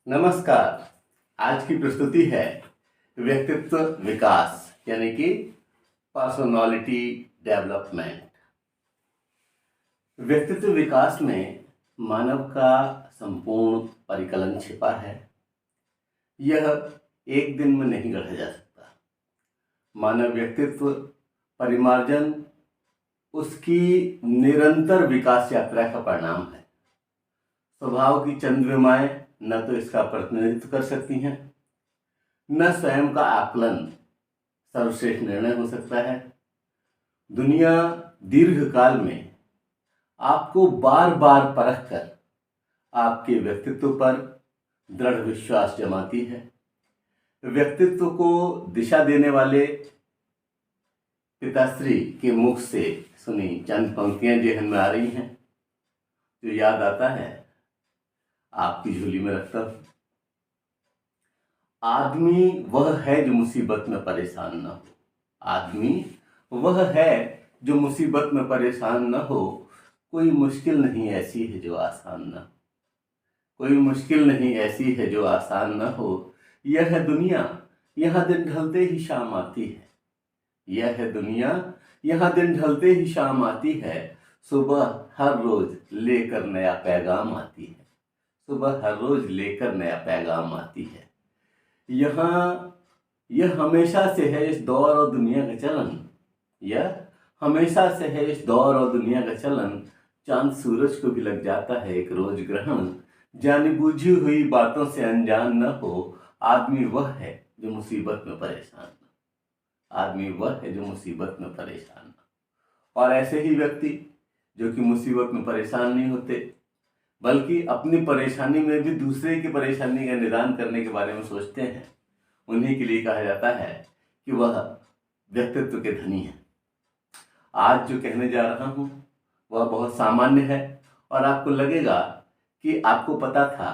नमस्कार। आज की प्रस्तुति है व्यक्तित्व विकास यानी कि पर्सनालिटी डेवलपमेंट। व्यक्तित्व विकास में मानव का संपूर्ण परिकलन छिपा है। यह एक दिन में नहीं गढ़ा जा सकता। मानव व्यक्तित्व परिमार्जन उसकी निरंतर विकास यात्रा का परिणाम है। स्वभाव की चंद विमाएं न तो इसका प्रतिनिधित्व कर सकती हैं, न स्वयं का आकलन सर्वश्रेष्ठ निर्णय हो सकता है। दुनिया दीर्घकाल में आपको बार बार परख कर आपके व्यक्तित्व पर दृढ़ विश्वास जमाती है। व्यक्तित्व को दिशा देने वाले पिताश्री के मुख से सुनी चंद पंक्तियां जेहन में आ रही हैं, जो याद आता है आपकी झोली में रखता हूं। आदमी वह है जो मुसीबत में परेशान न हो। आदमी वह है जो मुसीबत में परेशान न हो। कोई मुश्किल नहीं ऐसी है जो आसान न हो। कोई मुश्किल नहीं ऐसी है जो आसान न हो। यह है दुनिया, यहाँ दिन ढलते ही शाम आती है। यह है दुनिया, यहाँ दिन ढलते ही शाम आती है। सुबह हर रोज लेकर नया पैगाम आती है। सुबह हर रोज लेकर नया पैगाम आती है। यह हमेशा से है इस दौर और दुनिया का चलन। यह हमेशा से है इस दौर और दुनिया का चलन। चांद सूरज को भी लग जाता है एक रोज ग्रहण। जानी बूझी हुई बातों से अनजान न हो। आदमी वह है जो मुसीबत में परेशान न हो। आदमी वह है जो मुसीबत में परेशान न हो। और ऐसे ही व्यक्ति जो कि मुसीबत में परेशान नहीं होते, बल्कि अपनी परेशानी में भी दूसरे की परेशानी का निदान करने के बारे में सोचते हैं, उन्हीं के लिए कहा जाता है कि वह व्यक्तित्व के धनी हैं। आज जो कहने जा रहा हूँ वह बहुत सामान्य है और आपको लगेगा कि आपको पता था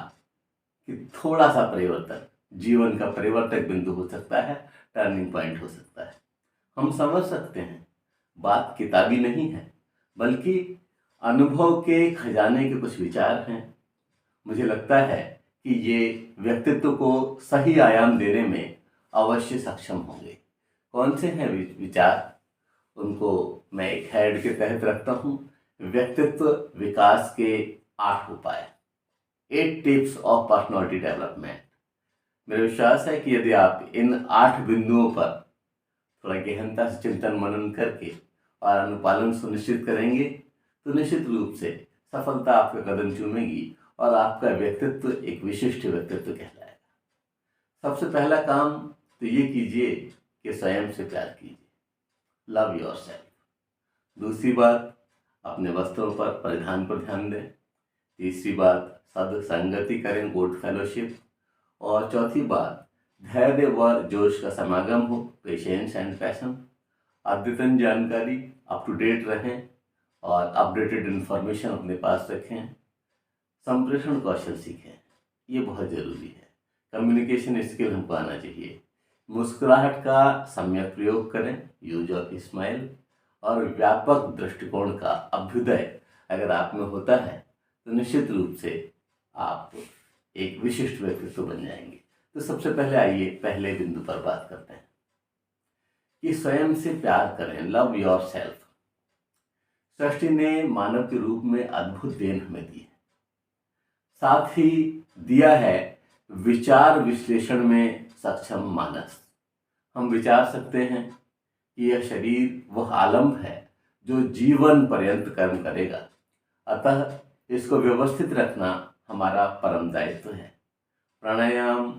कि थोड़ा सा परिवर्तन जीवन का परिवर्तक बिंदु हो सकता है, टर्निंग पॉइंट हो सकता है। हम समझ सकते हैं बात किताबी नहीं है, बल्कि अनुभव के खजाने के कुछ विचार हैं। मुझे लगता है कि ये व्यक्तित्व को सही आयाम देने में अवश्य सक्षम होंगे। कौन से हैं विचार, उनको मैं एक हेड के तहत रखता हूँ। व्यक्तित्व विकास के 8 उपाय, 8 टिप्स ऑफ पर्सनालिटी डेवलपमेंट। मेरा विश्वास है कि यदि आप इन 8 बिंदुओं पर थोड़ा गहनता से चिंतन मनन करके और अनुपालन सुनिश्चित करेंगे तो निश्चित रूप से सफलता आपका कदम चूमेगी और आपका व्यक्तित्व एक विशिष्ट व्यक्तित्व कहलाएगा। सबसे पहला काम तो ये कीजिए कि स्वयं से प्यार कीजिए, लव योरसेल्फ। दूसरी बात, अपने वस्त्रों पर परिधान पर ध्यान दें। तीसरी बात, सदसंगति करें, गुड फेलोशिप। और चौथी बात, धैर्य व जोश का समागम हो, पेशेंस एंड पैशन। अद्यतन जानकारी, अप टू डेट रहें और अपडेटेड इन्फॉर्मेशन अपने पास रखें। संप्रेषण कौशल सीखें, ये बहुत ज़रूरी है। कम्युनिकेशन स्किल हमको आना चाहिए। मुस्कुराहट का सम्यक प्रयोग करें, यूज ऑफ स्माइल। और व्यापक दृष्टिकोण का अभ्युदय अगर आप में होता है तो निश्चित रूप से आप एक विशिष्ट व्यक्तित्व बन जाएंगे। तो सबसे पहले आइए पहले बिंदु पर बात करते हैं कि स्वयं से प्यार करें, लव योरसेल्फ। सृष्टि ने मानव के रूप में अद्भुत देन हमें दी है, साथ ही दिया है विचार विश्लेषण में सक्षम मानस। हम विचार सकते हैं कि यह शरीर वह आलम्ब है जो जीवन पर्यंत कर्म करेगा, अतः इसको व्यवस्थित रखना हमारा परम दायित्व है। प्राणायाम,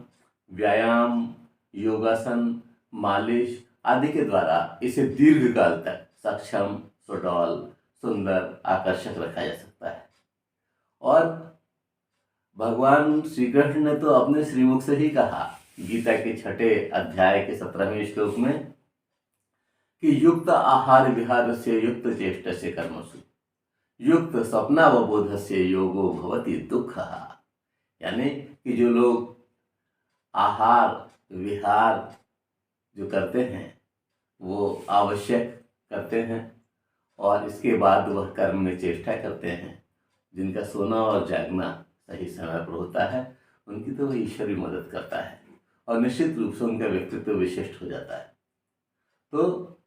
व्यायाम, योगासन, मालिश आदि के द्वारा इसे दीर्घकाल तक सक्षम, सुडौल, सुंदर, आकर्षक रखा जा सकता है। और भगवान श्री कृष्ण ने तो अपने श्रीमुख से ही कहा गीता के 6 अध्याय के 17वें श्लोक में कि युक्त आहार विहार से युक्त चेष्ट से कर्मसु युक्त स्वप्नावबोध से योगो भवति दुख। यानी कि जो लोग आहार विहार जो करते हैं वो आवश्यक करते हैं और इसके बाद वह कर्म में चेष्टा करते हैं, जिनका सोना और जागना सही समय पर होता है, उनकी तो वह ईश्वर भी मदद करता है और निश्चित रूप से उनका व्यक्तित्व विशिष्ट हो जाता है। तो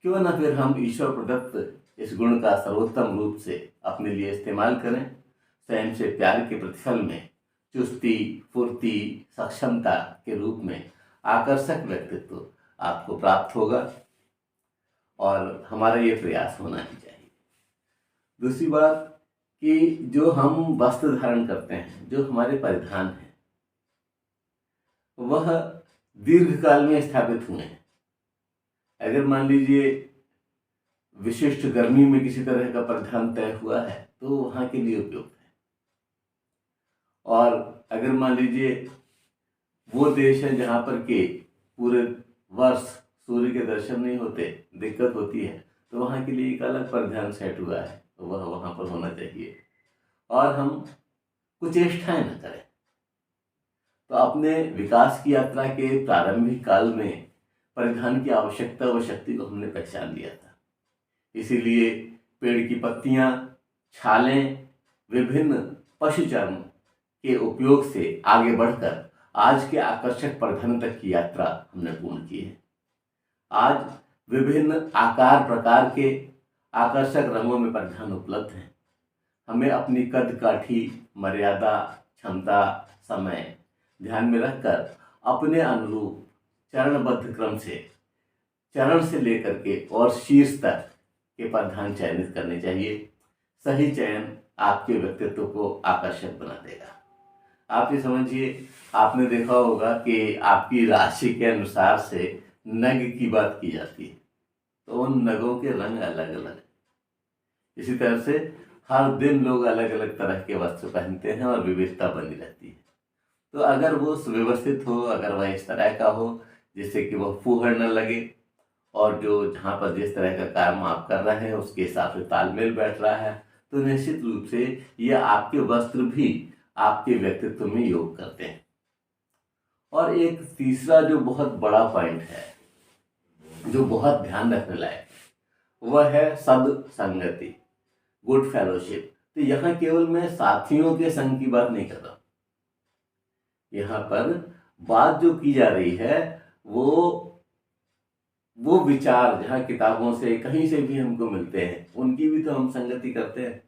क्यों ना फिर हम ईश्वर प्रदत्त इस गुण का सर्वोत्तम रूप से अपने लिए इस्तेमाल करें। स्वयं से प्यार के प्रतिफल में चुस्ती, फुर्ती, सक्षमता के रूप में आकर्षक व्यक्तित्व आपको प्राप्त होगा और हमारा ये प्रयास होना ही चाहिए। दूसरी बात कि जो हम वस्त्र धारण करते हैं, जो हमारे परिधान हैं, वह दीर्घकाल में स्थापित हुए हैं। अगर मान लीजिए विशिष्ट गर्मी में किसी तरह का परिधान तय हुआ है तो वहाँ के लिए उपयुक्त है, और अगर मान लीजिए वो देश है जहाँ पर के पूरे वर्ष सूर्य के दर्शन नहीं होते, दिक्कत होती है, तो वहाँ के लिए एक अलग परिधान सेट हुआ है, तो वह वहाँ पर होना चाहिए। और हम कुचेष्टाएं न करें। तो अपने विकास की यात्रा के प्रारंभिक काल में परिधान की आवश्यकता व शक्ति को हमने पहचान लिया था, इसीलिए पेड़ की पत्तियां, छालें, विभिन्न पशुचर्म के उपयोग से आगे बढ़कर आज के आकर्षक परिधान तक की यात्रा हमने पूर्ण की है। आज विभिन्न आकार प्रकार के आकर्षक रंगों में परिधान उपलब्ध हैं। हमें अपनी कद काठी, मर्यादा, क्षमता, समय ध्यान में रखकर अपने अनुरूप चरणबद्ध क्रम से, चरण से लेकर के और शीर्ष तक के परिधान चयनित करने चाहिए। सही चयन आपके व्यक्तित्व को आकर्षक बना देगा। आप ये समझिए, आपने देखा होगा कि आपकी राशि के अनुसार से नग की बात की जाती है, तो उन नगों के रंग अलग अलग हैं। इसी तरह से हर दिन लोग अलग अलग तरह के वस्त्र पहनते हैं और विविधता बनी रहती है। तो अगर वो सुव्यवस्थित हो, अगर वह इस तरह का हो जिससे कि वह फूहड़ न लगे, और जो जहाँ पर जिस तरह का काम आप कर रहे हैं उसके हिसाब से तालमेल बैठ रहा है, तो निश्चित रूप से यह आपके वस्त्र भी आपके व्यक्तित्व में योग करते हैं। और एक तीसरा जो बहुत बड़ा पॉइंट है, जो बहुत ध्यान रखने लायक है, वह है सद्संगति, गुड फेलोशिप। तो यहाँ केवल मैं साथियों के संग की बात नहीं कर रहा। यहाँ पर बात जो की जा रही है वो विचार जहाँ किताबों से कहीं से भी हमको मिलते हैं, उनकी भी तो हम संगति करते हैं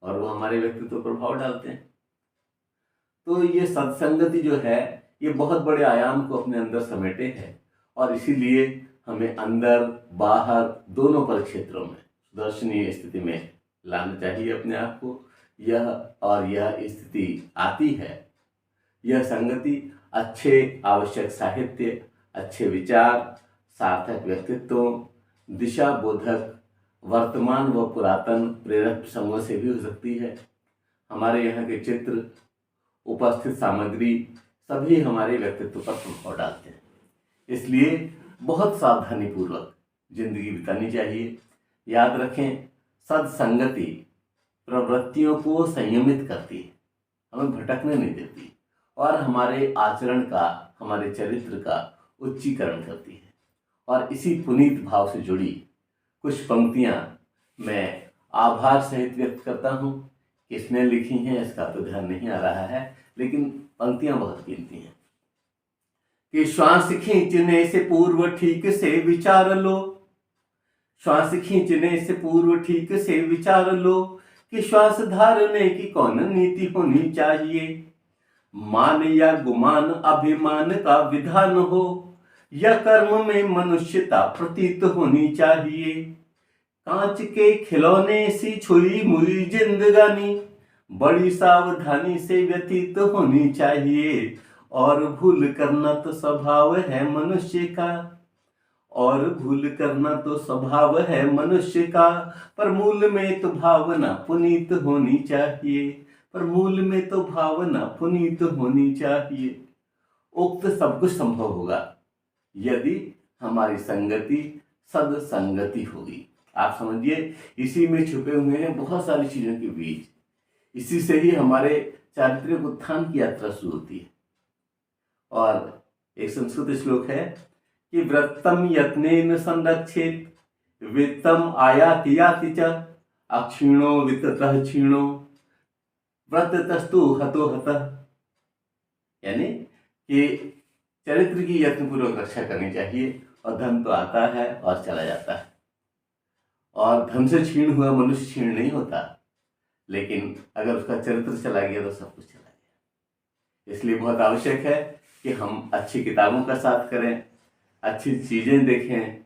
और वो हमारे व्यक्तित्व पर प्रभाव डालते हैं। तो ये सत्संगति जो है, ये बहुत बड़े आयाम को अपने अंदर समेटे है, और इसीलिए हमें अंदर बाहर दोनों परिक्षेत्रों में दर्शनीय स्थिति में लाना चाहिए अपने आप को। यह स्थिति आती है, यह संगति अच्छे आवश्यक साहित्य, अच्छे विचार, सार्थक व्यक्तित्व, दिशा बोधक वर्तमान व पुरातन प्रेरक प्रसंगों से भी हो सकती है। हमारे यहाँ के चित्र, उपस्थित सामग्री सभी हमारे व्यक्तित्व पर प्रभाव डालते हैं। इसलिए बहुत सावधानी पूर्वक जिंदगी बितानी चाहिए। याद रखें, सत्संगति प्रवृत्तियों को संयमित करती है, हमें भटकने नहीं देती, और हमारे आचरण का, हमारे चरित्र का उच्चीकरण करती है। और इसी पुनीत भाव से जुड़ी कुछ पंक्तियां मैं आभार सहित व्यक्त करता हूँ। किसने लिखी हैं इसका तो ध्यान नहीं आ रहा है, लेकिन पंक्तियां बहुत कीमती हैं। कि श्वास खींचने से पूर्व ठीक से विचार लो, श्वास खींचने से पूर्व ठीक से विचार लो कि श्वास धारने की कौन नीति होनी चाहिए। मान या गुमान अभिमान का विधान हो, या कर्म में मनुष्यता प्रतीत होनी चाहिए। कांच के खिलौने सी छुई मुई जिंदगानी, बड़ी सावधानी से व्यतीत होनी चाहिए। और भूल करना तो स्वभाव है मनुष्य का, और भूल करना तो स्वभाव है मनुष्य का, पर मूल में तो भावना पुनीत होनी चाहिए, पर मूल में तो भावना पुनीत होनी चाहिए। उक्त सब कुछ संभव होगा यदि हमारी संगति सद्संगति होगी। आप समझिए, इसी में छुपे हुए हैं बहुत सारी चीजों के बीच। इसी से ही हमारे चारित्रिक उत्थान की यात्रा शुरू होती है। और एक संस्कृत श्लोक है कि व्रतम यत्नेन संरक्षेत वित्तम आयाति याति च, अक्षीणो वित्ततः क्षीणो व्रततस्तु हतो हतः। यानी कि चरित्र की यत्नपूर्वक रक्षा करनी चाहिए। और धन तो आता है और चला जाता है, और धन से क्षीण हुआ मनुष्य क्षीण नहीं होता, लेकिन अगर उसका चरित्र चला गया तो सब कुछ चला गया। इसलिए बहुत आवश्यक है कि हम अच्छी किताबों का साथ करें, अच्छी चीज़ें देखें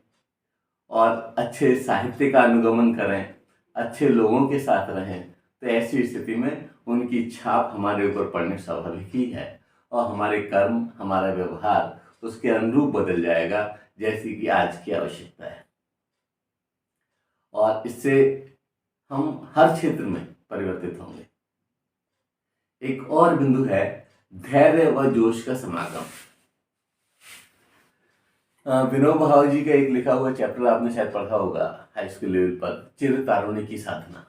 और अच्छे साहित्य का अनुगमन करें, अच्छे लोगों के साथ रहें। तो ऐसी स्थिति में उनकी छाप हमारे ऊपर पड़नी स्वाभाविक ही है, और हमारे कर्म, हमारा व्यवहार उसके अनुरूप बदल जाएगा, जैसी कि आज की आवश्यकता है। और इससे हम हर क्षेत्र में परिवर्तित होंगे। एक और बिंदु है धैर्य व जोश का समागम। विनोबा भावे जी का एक लिखा हुआ चैप्टर आपने शायद पढ़ा होगा हाई स्कूल लेवल पर, चिर तारुण्य की साधना,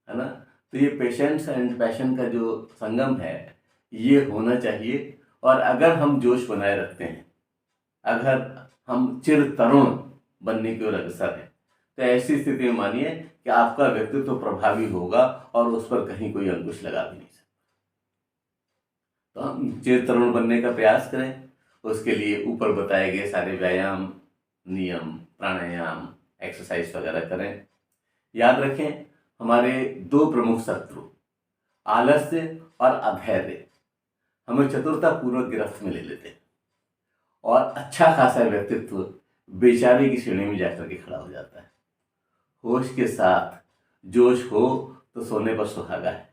है ना। तो ये पेशेंस एंड पैशन का जो संगम है ये होना चाहिए। और अगर हम जोश बनाए रखते हैं, अगर हम चिर तरुण बनने की ओर अग्रसर हैं, तो ऐसी स्थिति में मानिए कि आपका व्यक्तित्व तो प्रभावी होगा और उस पर कहीं कोई अंकुश लगा भी नहीं सकता। तो हम चिर तरुण बनने का प्रयास करें। उसके लिए ऊपर बताए गए सारे व्यायाम, नियम, प्राणायाम, एक्सरसाइज वगैरह करें। याद रखें, हमारे दो प्रमुख शत्रु आलस्य और अधैर्य हमें चतुरतापूर्वक गिरफ्त में ले लेते हैं, और अच्छा खासा व्यक्तित्व बेचारे की श्रेणी में जाकर के खड़ा हो जाता है। होश के साथ जोश हो तो सोने पर सुहागा है,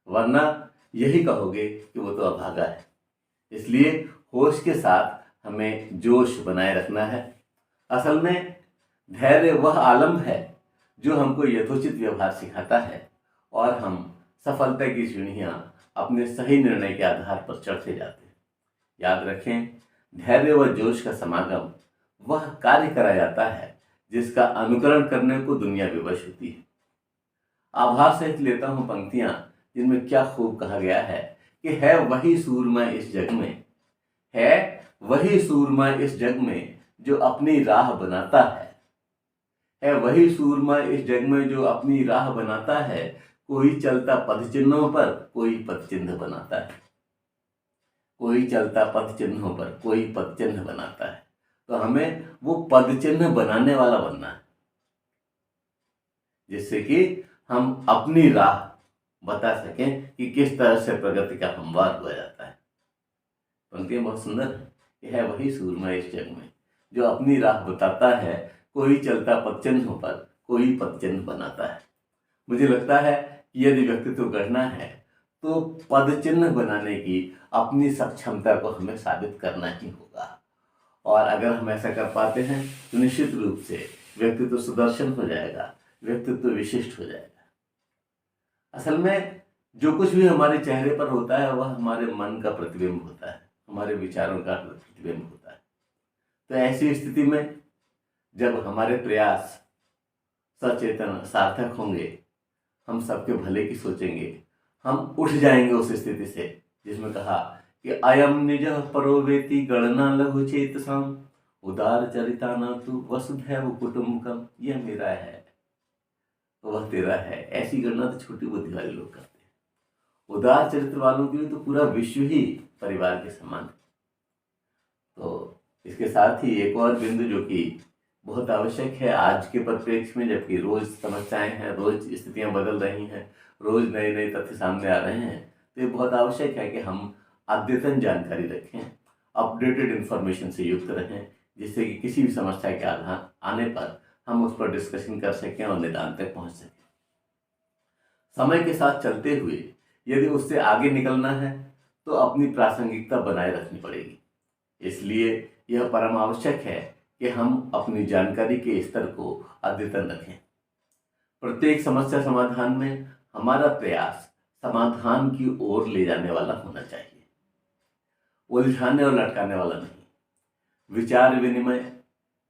वरना यही कहोगे कि वो तो अभागा है। इसलिए होश के साथ हमें जोश बनाए रखना है। असल में धैर्य वह आलम है जो हमको यथोचित व्यवहार सिखाता है, और हम सफलता की सीढ़ियाँ अपने सही निर्णय के आधार पर चढ़ते जाते हैं। याद रखें, धैर्य व जोश का समागम वह कार्य करा जाता है जिसका अनुकरण करने को दुनिया विवश होती है। आभार सहित लेता हूँ पंक्तियाँ जिनमें क्या खूब कहा गया है कि है वही सूरमा इस जग में, है वही सूरमा इस जग में जो अपनी राह बनाता है वही सूरमा इस जग में जो अपनी राह बनाता है। कोई चलता पद चिन्हों पर, कोई पद चिन्ह बनाता है। कोई चलता पद चिन्हों पर, कोई पद चिन्ह बनाता है। तो हमें वो पद चिन्ह बनाने वाला बनना है, जिससे कि हम अपनी राह बता सकें कि किस तरह से प्रगति का हमवार हुआ जाता है। पंक्तियां बहुत सुंदर है कि है वही सूरमा इस जग में जो अपनी राह बताता है, कोई चलता पद चिन्हों पर, कोई पद चिन्ह बनाता है। मुझे लगता है कि यदि व्यक्तित्व गढ़ना है तो पद चिन्ह बनाने की अपनी सक्षमता को हमें साबित करना ही होगा। और अगर हम ऐसा कर पाते हैं तो निश्चित रूप से व्यक्तित्व सुदर्शन हो जाएगा, व्यक्तित्व विशिष्ट हो जाएगा। असल में जो कुछ भी हमारे चेहरे पर होता है वह हमारे मन का प्रतिबिंब होता है, हमारे विचारों का प्रतिबिंब होता है। तो ऐसी स्थिति में जब हमारे प्रयास सचेतन सार्थक होंगे, हम सबके भले की सोचेंगे, हम उठ जाएंगे उस स्थिति से जिसमें कहा कि अयम निज परो वेति गणना लघु चेतसाम उदार चरिता न तु वसुधैव कुटुंबकम। यह मेरा है तो वह तेरा है, ऐसी गणना तो छोटी बुद्धि वाले लोग करते हैं। उदार चरित्र वालों के लिए तो पूरा विश्व ही परिवार के समान है। तो इसके साथ ही एक और बिंदु जो कि बहुत आवश्यक है आज के परिप्रेक्ष्य में, जबकि रोज समस्याएं हैं, रोज स्थितियां बदल रही हैं, रोज नए नए तथ्य सामने आ रहे हैं, तो ये बहुत आवश्यक है कि हम अद्यतन जानकारी रखें, अपडेटेड इंफॉर्मेशन से युक्त रहें, जिससे कि किसी भी समस्या के आधार आने पर हम उस पर डिस्कशन कर सकें और निदान तक पहुंच सकें। समय के साथ चलते हुए यदि उससे आगे निकलना है तो अपनी प्रासंगिकता बनाए रखनी पड़ेगी। इसलिए यह परम आवश्यक है कि हम अपनी जानकारी के स्तर को अद्यतन रखें। प्रत्येक समस्या समाधान में हमारा प्रयास समाधान की ओर ले जाने वाला होना चाहिए, उलझाने और लटकाने वाला नहीं। विचार विनिमय,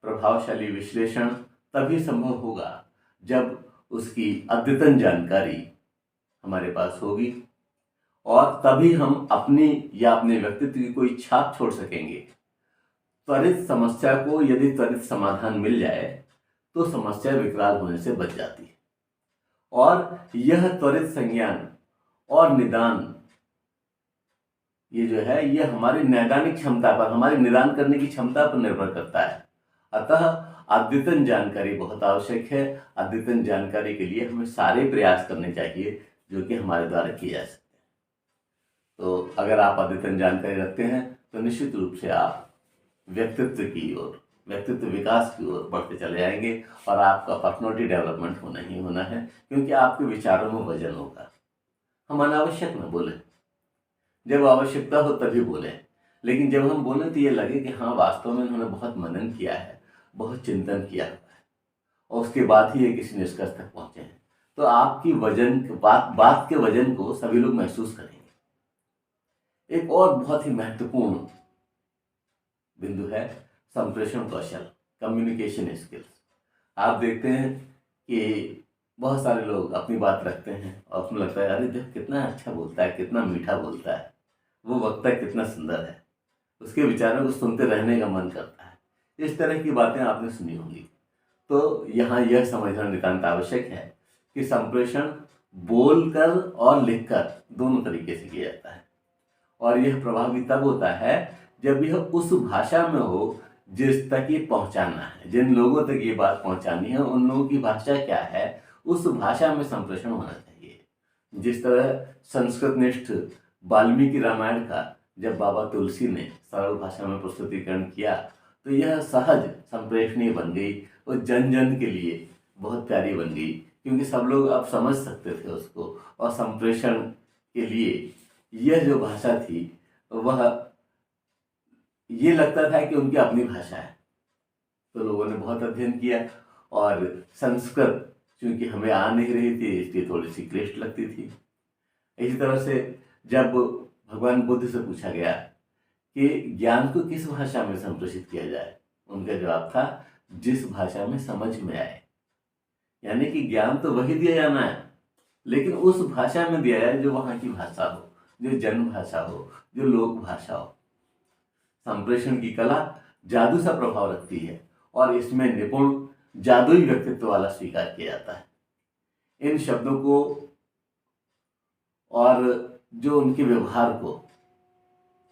प्रभावशाली विश्लेषण तभी संभव होगा जब उसकी अद्यतन जानकारी हमारे पास होगी, और तभी हम अपनी या अपने व्यक्तित्व की कोई छाप छोड़ सकेंगे। त्वरित समस्या को यदि त्वरित समाधान मिल जाए तो समस्या विकराल होने से बच जाती है, और यह त्वरित संज्ञान और निदान ये जो है ये हमारी नैदानिक क्षमता पर, हमारी निदान करने की क्षमता पर निर्भर करता है। अतः अद्यतन जानकारी बहुत आवश्यक है। अद्यतन जानकारी के लिए हमें सारे प्रयास करने चाहिए जो कि हमारे द्वारा किए जा सकते हैं। तो अगर आप अद्यतन जानकारी रखते हैं तो निश्चित रूप से आप व्यक्तित्व की ओर, व्यक्तित्व विकास की ओर बढ़ते चले जाएंगे और आपका पर्सनैलिटी डेवलपमेंट होना ही होना है, क्योंकि आपके विचारों में वजन होगा। हम अनावश्यक न बोले, जब आवश्यकता हो तभी बोले, लेकिन जब हम बोलें तो ये लगे कि हाँ वास्तव में उन्होंने बहुत मनन किया है, बहुत चिंतन किया हुआ है और उसके बाद ही ये किसी निष्कर्ष तक पहुंचे हैं, तो आपकी वजन बात के वजन को सभी लोग महसूस करेंगे। एक और बहुत ही महत्वपूर्ण बिंदु है संप्रेषण कौशल, कम्युनिकेशन स्किल्स। आप देखते हैं कि बहुत सारे लोग अपनी बात रखते हैं और उसमें लगता है अरे देख कितना अच्छा बोलता है, कितना मीठा बोलता है, वो वक्ता कितना सुंदर है, उसके विचारों को सुनते रहने का मन करता है। इस तरह की बातें आपने सुनी होंगी। तो यहाँ यह समझना नितांत आवश्यक है कि संप्रेषण बोलकर और लिखकर दोनों तरीके से किया जाता है और यह प्रभावी तब होता है जब यह उस भाषा में हो जिस तक ये पहुंचाना है, जिन लोगों तक ये बात पहुंचानी है उन लोगों की भाषा क्या है, उस भाषा में संप्रेषण होना चाहिए। जिस तरह संस्कृतनिष्ठ वाल्मीकि रामायण का जब बाबा तुलसी ने सरल भाषा में प्रस्तुतिकरण किया तो यह सहज संप्रेषणीय बन गई और जन जन के लिए बहुत प्यारी बन गई, क्योंकि सब लोग अब समझ सकते थे उसको। और संप्रेषण के लिए यह जो भाषा थी वह ये लगता था कि उनकी अपनी भाषा है। तो लोगों ने बहुत अध्ययन किया और संस्कृत चूंकि हमें आ नहीं रही थी इसलिए थोड़ी सी क्लिष्ट लगती थी। इसी तरह से जब भगवान बुद्ध से पूछा गया कि ज्ञान को किस भाषा में संप्रेषित किया जाए, उनका जवाब था जिस भाषा में समझ में आए। यानी कि ज्ञान तो वही दिया जाना है, लेकिन उस भाषा में दिया जाए जो वहाँ की भाषा हो, जो जन भाषा हो, जो लोक भाषा हो। संप्रेषण की कला जादू सा प्रभाव रखती है और इसमें निपुण जादुई व्यक्तित्व वाला स्वीकार किया जाता है। इन शब्दों को और जो उनके व्यवहार को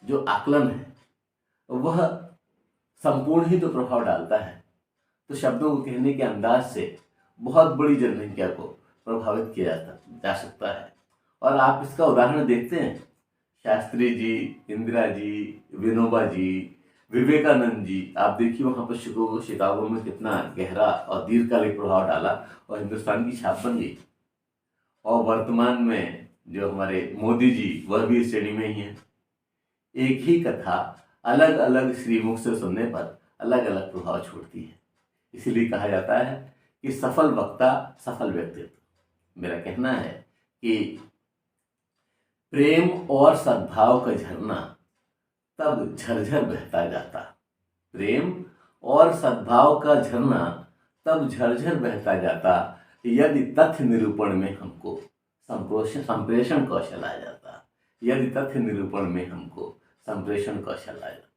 जो आकलन है वह संपूर्ण ही तो प्रभाव डालता है। तो शब्दों को कहने के अंदाज से बहुत बड़ी जनसंख्या को प्रभावित किया जा सकता है। और आप इसका उदाहरण देखते हैं, शास्त्री जी, इंदिरा जी, विनोबा जी, विवेकानंद जी, आप देखिए वहाँ पर शिकागो में कितना गहरा और दीर्घकालिक प्रभाव डाला और हिंदुस्तान की छाप बन गई। और वर्तमान में जो हमारे मोदी जी वह भी इस श्रेणी में ही हैं। एक ही कथा अलग अलग श्रीमुख से सुनने पर अलग अलग प्रभाव छोड़ती है। इसीलिए कहा जाता है कि सफल वक्ता सफल व्यक्तित्व। मेरा कहना है कि प्रेम और सद्भाव का झरना तब झरझर बहता जाता, प्रेम और सद्भाव का झरना तब झरझर बहता जाता यदि तथ्य निरूपण में हमको संप्रेषण कौशल आ जाता, यदि तथ्य निरूपण में हमको संप्रेषण कौशल आ जाता।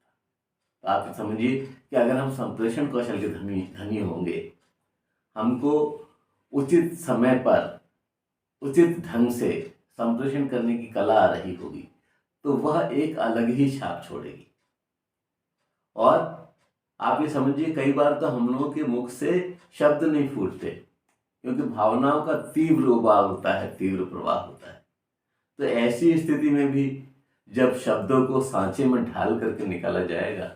तो आप समझिए कि अगर हम संप्रेषण कौशल के धनी होंगे, हमको उचित समय पर उचित ढंग से संप्रेषण करने की कला आ रही होगी, तो वह एक अलग ही छाप छोड़ेगी। और आप ये समझिए कई बार तो हम लोगों के मुख से शब्द नहीं फूटते, क्योंकि भावनाओं का तीव्र उबाल होता है, तीव्र प्रवाह होता है। तो ऐसी स्थिति में भी जब शब्दों को सांचे में ढाल करके निकाला जाएगा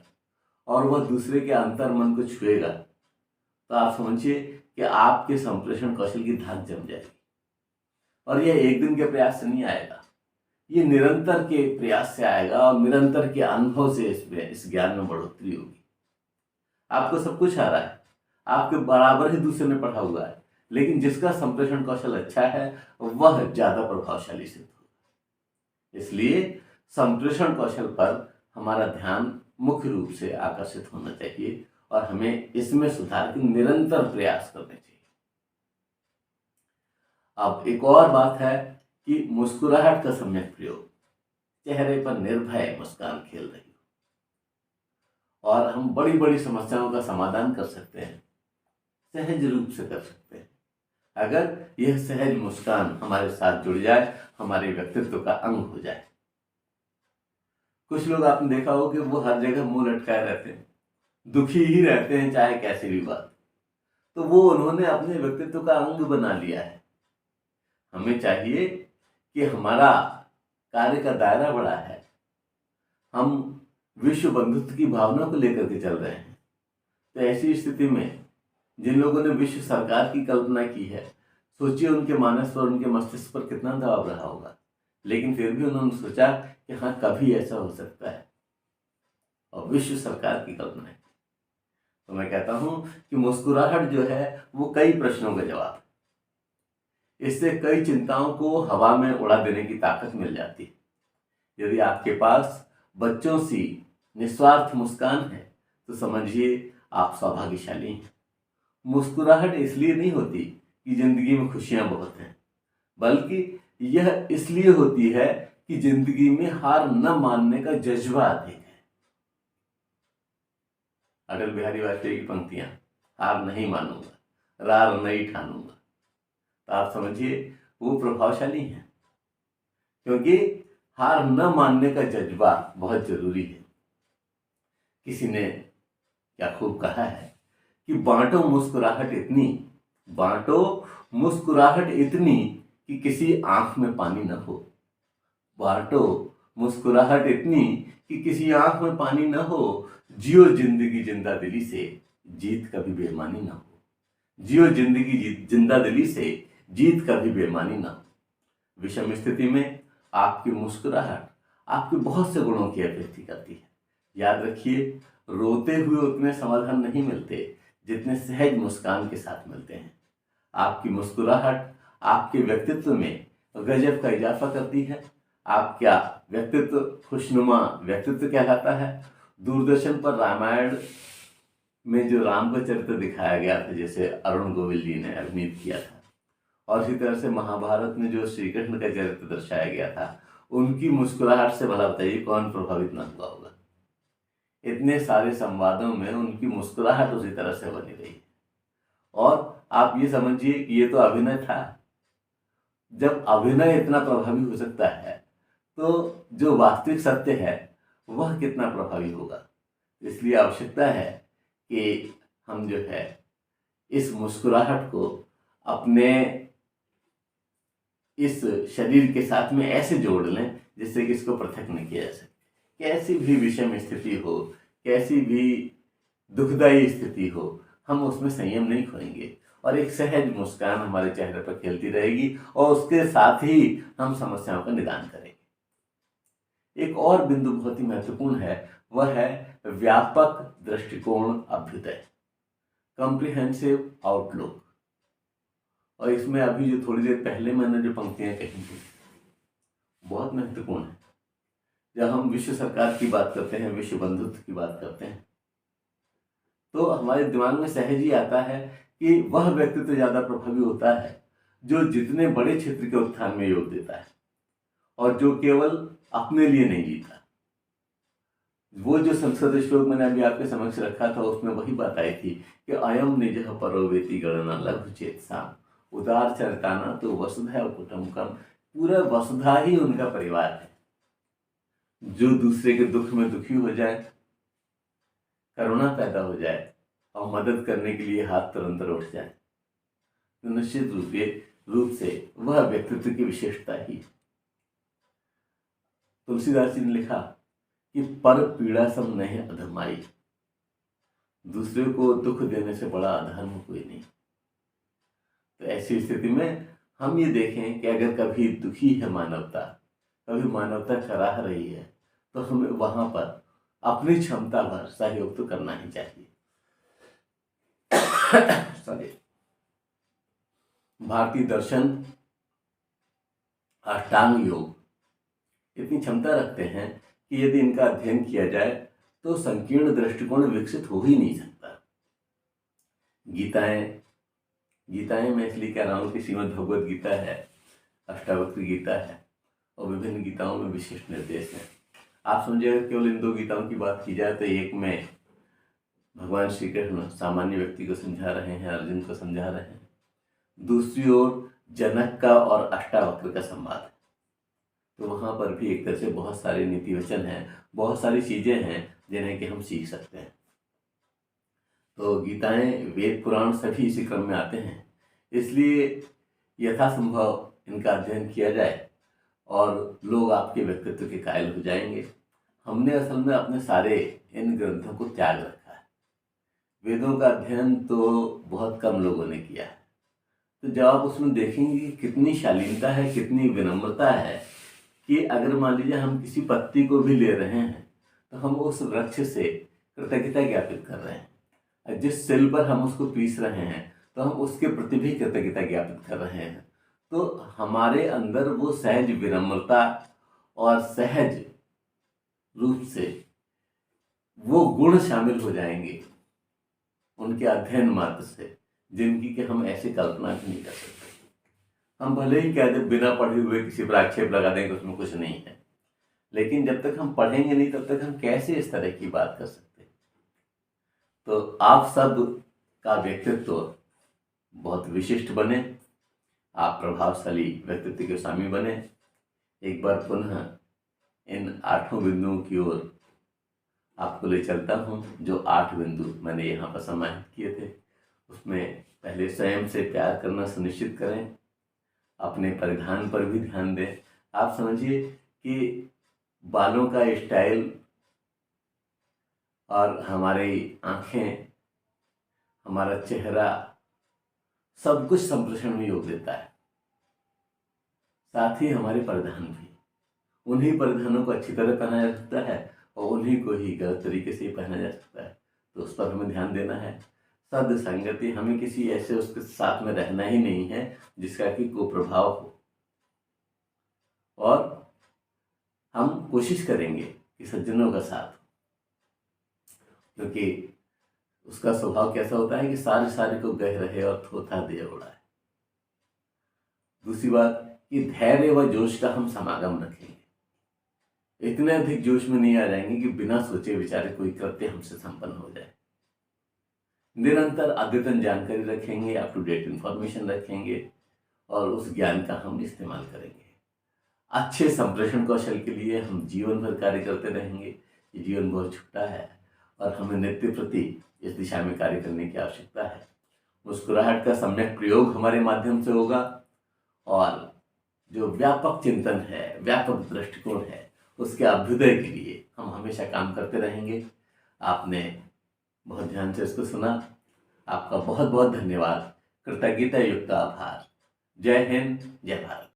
और वह दूसरे के अंतर मन को छुएगा, तो आप समझिए कि आपके संप्रेषण कौशल की धाक जम जाएगी। और यह एक दिन के प्रयास से नहीं आएगा, ये निरंतर के प्रयास से आएगा और निरंतर के अनुभव से इस ज्ञान में बढ़ोतरी होगी। आपको सब कुछ आ रहा है, आपके बराबर ही दूसरे ने पढ़ा हुआ है, लेकिन जिसका संप्रेषण कौशल अच्छा है वह ज्यादा प्रभावशाली सिद्ध होगा। इसलिए संप्रेषण कौशल पर हमारा ध्यान मुख्य रूप से आकर्षित होना चाहिए और हमें इसमें सुधार के निरंतर प्रयास करने चाहिए। अब एक और बात है कि मुस्कुराहट का सम्यक प्रयोग, चेहरे पर निर्भय मुस्कान खेल रही हो, और हम बड़ी बड़ी समस्याओं का समाधान कर सकते हैं, सहज रूप से कर सकते हैं, अगर यह सहज मुस्कान हमारे साथ जुड़ जाए, हमारे व्यक्तित्व का अंग हो जाए। कुछ लोग आपने देखा हो कि वो हर जगह मुंह लटकाए रहते हैं, दुखी ही रहते हैं चाहे कैसी भी बात। तो वो उन्होंने अपने व्यक्तित्व का अंग बना लिया है। हमें चाहिए कि हमारा कार्य का दायरा बड़ा है, हम विश्व बंधुत्व की भावना को लेकर के चल रहे हैं। तो ऐसी स्थिति में जिन लोगों ने विश्व सरकार की कल्पना की है, सोचिए उनके मानस पर, उनके मस्तिष्क पर कितना दबाव रहा होगा, लेकिन फिर भी उन्होंने सोचा कि हाँ कभी ऐसा हो सकता है, और विश्व सरकार की कल्पना है। तो मैं कहता हूं कि मुस्कुराहट जो है वो कई प्रश्नों का जवाब है। इससे कई चिंताओं को हवा में उड़ा देने की ताकत मिल जाती है। यदि आपके पास बच्चों सी निस्वार्थ मुस्कान है तो समझिए आप सौभाग्यशाली हैं। मुस्कुराहट इसलिए नहीं होती कि जिंदगी में खुशियां बहुत हैं, बल्कि यह इसलिए होती है कि जिंदगी में हार न मानने का जज्बा अधिक है। अटल बिहारी वाजपेयी की पंक्तियां, हार नहीं मानूंगा, रार नहीं ठानूंगा, तो आप समझिए वो प्रभावशाली हैं, क्योंकि हार न मानने का जज्बा बहुत जरूरी है। किसी ने क्या खूब कहा है कि बांटो मुस्कुराहट इतनी कि किसी आंख में पानी न हो। बांटो मुस्कुराहट इतनी कि किसी आंख में पानी न हो। जियो जिंदगी जिंदा दिली से, जीत कभी बेईमानी ना हो। जियो जिंदगी जिंदा दिली से, जीत कभी बेईमानी ना हो। विषम स्थिति में आपकी मुस्कुराहट आपके बहुत से गुणों की अभिव्यक्ति करती है। याद रखिए, रोते हुए उतने समाधान नहीं मिलते जितने सहज मुस्कान के साथ मिलते हैं। आपकी मुस्कुराहट आपके व्यक्तित्व में गजब का इजाफा करती है। आपका व्यक्तित्व खुशनुमा व्यक्तित्व कहलाता है। दूरदर्शन पर रामायण में जो राम का चरित्र दिखाया गया था, जैसे अरुण गोविल जी ने अभिनीत किया था, और इसी तरह से महाभारत में जो श्री कृष्ण का चरित्र दर्शाया गया था, उनकी मुस्कुराहट से भला बताइए कौन प्रभावित ना हुआ होगा। इतने सारे संवादों में उनकी मुस्कुराहट उसी तरह से बनी रही है। और आप ये समझिए कि ये तो अभिनय था। जब अभिनय इतना प्रभावी हो सकता है तो जो वास्तविक सत्य है वह कितना प्रभावी होगा। इसलिए आवश्यकता है कि हम जो है इस मुस्कुराहट को अपने इस शरीर के साथ में ऐसे जोड़ लें जिससे कि इसको पृथक नहीं किया जा सके। कैसी भी विषम स्थिति हो, कैसी भी दुखदायी स्थिति हो, हम उसमें संयम नहीं खोएंगे और एक सहज मुस्कान हमारे चेहरे पर खेलती रहेगी, और उसके साथ ही हम समस्याओं का निदान करेंगे। एक और बिंदु बहुत ही महत्वपूर्ण है, वह है व्यापक दृष्टिकोण अभ्युदय, कॉम्प्रिहेंसिव आउटलुक। और इसमें अभी जो थोड़ी देर पहले मैंने जो पंक्तियां कही थी बहुत महत्वपूर्ण है। जब हम विश्व सरकार की बात करते हैं, विश्व बंधुत्व की बात करते हैं, तो हमारे दिमाग में सहज ही आता है कि वह व्यक्तित्व ज्यादा प्रभावी होता है जो जितने बड़े क्षेत्र के उत्थान में योग देता है और जो केवल अपने लिए नहीं जीता। वो जो संस्कृत श्लोक मैंने अभी आपके समक्ष रखा था, उसमें वही बात आई थी कि अयम निजः परोवेति गणना लघु चेतसा उदार चरिताना तो वसुधैव कुटुम्बकम। पूरा वसुधा ही उनका परिवार है। जो दूसरे के दुख में दुखी हो जाए, करुणा पैदा हो जाए और मदद करने के लिए हाथ तुरंत उठ जाए, तो निश्चित रूप से वह व्यक्तित्व की विशेषता ही है। तुलसीदास जी ने लिखा कि पर पीड़ा सम नहीं अधमाई, दूसरे को दुख देने से बड़ा अधर्म कोई नहीं। तो ऐसी स्थिति में हम ये देखें कि अगर कभी दुखी है मानवता, कभी मानवता कराह रही है, तो हमें वहां पर अपनी क्षमता भर सहयोग तो करना ही चाहिए। भारतीय दर्शन, अष्टांग योग इतनी क्षमता रखते हैं कि यदि इनका अध्ययन किया जाए तो संकीर्ण दृष्टिकोण विकसित हो ही नहीं सकता। गीताएं मैं इसलिए कह रहा हूँ कि श्रीमद् भगवद गीता है, अष्टावक्र गीता है, और विभिन्न गीताओं में विशिष्ट निर्देश हैं। आप समझिए अगर केवल इन दो गीताओं की बात की जाए तो एक में भगवान श्री कृष्ण सामान्य व्यक्ति को समझा रहे हैं, अर्जुन को समझा रहे हैं, दूसरी ओर जनक का और अष्टावक्र का संवाद है। तो वहाँ पर भी एक तरह से बहुत सारे नीति वचन हैं, बहुत सारी चीज़ें हैं जिन्हें कि हम सीख सकते हैं। तो गीताएं, वेद, पुराण सभी इसी क्रम में आते हैं, इसलिए यथासंभव इनका अध्ययन किया जाए और लोग आपके व्यक्तित्व के कायल हो जाएंगे। हमने असल में अपने सारे इन ग्रंथों को त्याग रखा है। वेदों का अध्ययन तो बहुत कम लोगों ने किया है। तो जब आप उसमें देखेंगे कि कितनी शालीनता है, कितनी विनम्रता है कि अगर मान लीजिए हम किसी पत्ती को भी ले रहे हैं तो हम उस वृक्ष से कृतज्ञता ज्ञापित कर रहे हैं। जिस सिल पर हम उसको पीस रहे हैं तो हम उसके प्रति भी कृतज्ञता ज्ञापित कर रहे हैं। तो हमारे अंदर वो सहज विनम्रता और सहज रूप से वो गुण शामिल हो जाएंगे उनके अध्ययन मात्र से, जिनकी कि हम ऐसी कल्पना भी नहीं कर सकते। हम भले ही कह दें बिना पढ़े हुए किसी पर आक्षेप लगा दें कि उसमें कुछ नहीं है, लेकिन जब तक हम पढ़ेंगे नहीं तब तक हम कैसे इस तरह की बात कर सकते। तो आप सब का व्यक्तित्व बहुत विशिष्ट बने, आप प्रभावशाली व्यक्तित्व के स्वामी बने। एक बार पुनः इन 8 बिंदुओं की ओर आपको ले चलता हूँ। जो 8 बिंदु मैंने यहाँ पर समाहित किए थे, उसमें पहले स्वयं से प्यार करना सुनिश्चित करें, अपने परिधान पर भी ध्यान दें। आप समझिए कि बालों का स्टाइल और हमारी आँखें, हमारा चेहरा, सब कुछ संप्रेषण में योग देता है। साथ ही हमारे परिधान भी, उन्हीं परिधानों को अच्छी तरह पहना जा सकता है और उन्हीं को ही गलत तरीके से पहना जा सकता है। तो उस पर हमें ध्यान देना है। सद संगति, हमें किसी ऐसे उसके साथ में रहना ही नहीं है जिसका कि कुप्रभाव हो, और हम कोशिश करेंगे कि सज्जनों का साथ, क्योंकि उसका स्वभाव कैसा होता है कि सारे सारे को गह रहे और थोथा दे उड़ाए। दूसरी बात कि धैर्य व जोश का हम समागम रखेंगे। इतने अधिक जोश में नहीं आ जाएंगे कि बिना सोचे विचारे कोई कृत्य हमसे संपन्न हो जाए। निरंतर अद्यतन जानकारी रखेंगे, अप टू डेट इंफॉर्मेशन रखेंगे और उस ज्ञान का हम इस्तेमाल करेंगे। अच्छे संप्रेषण कौशल के लिए हम जीवन भर कार्य करते रहेंगे। ये जीवन बहुत छोटा है और हमें नित्य प्रति इस दिशा में कार्य करने की आवश्यकता है। मुस्कुराहट का सम्यक प्रयोग हमारे माध्यम से होगा और जो व्यापक चिंतन है, व्यापक दृष्टिकोण है, उसके अभ्युदय के लिए हम हमेशा काम करते रहेंगे। आपने बहुत ध्यान से इसको सुना, आपका बहुत बहुत धन्यवाद, कृतज्ञता युक्त आभार। जय हिंद, जय भारत।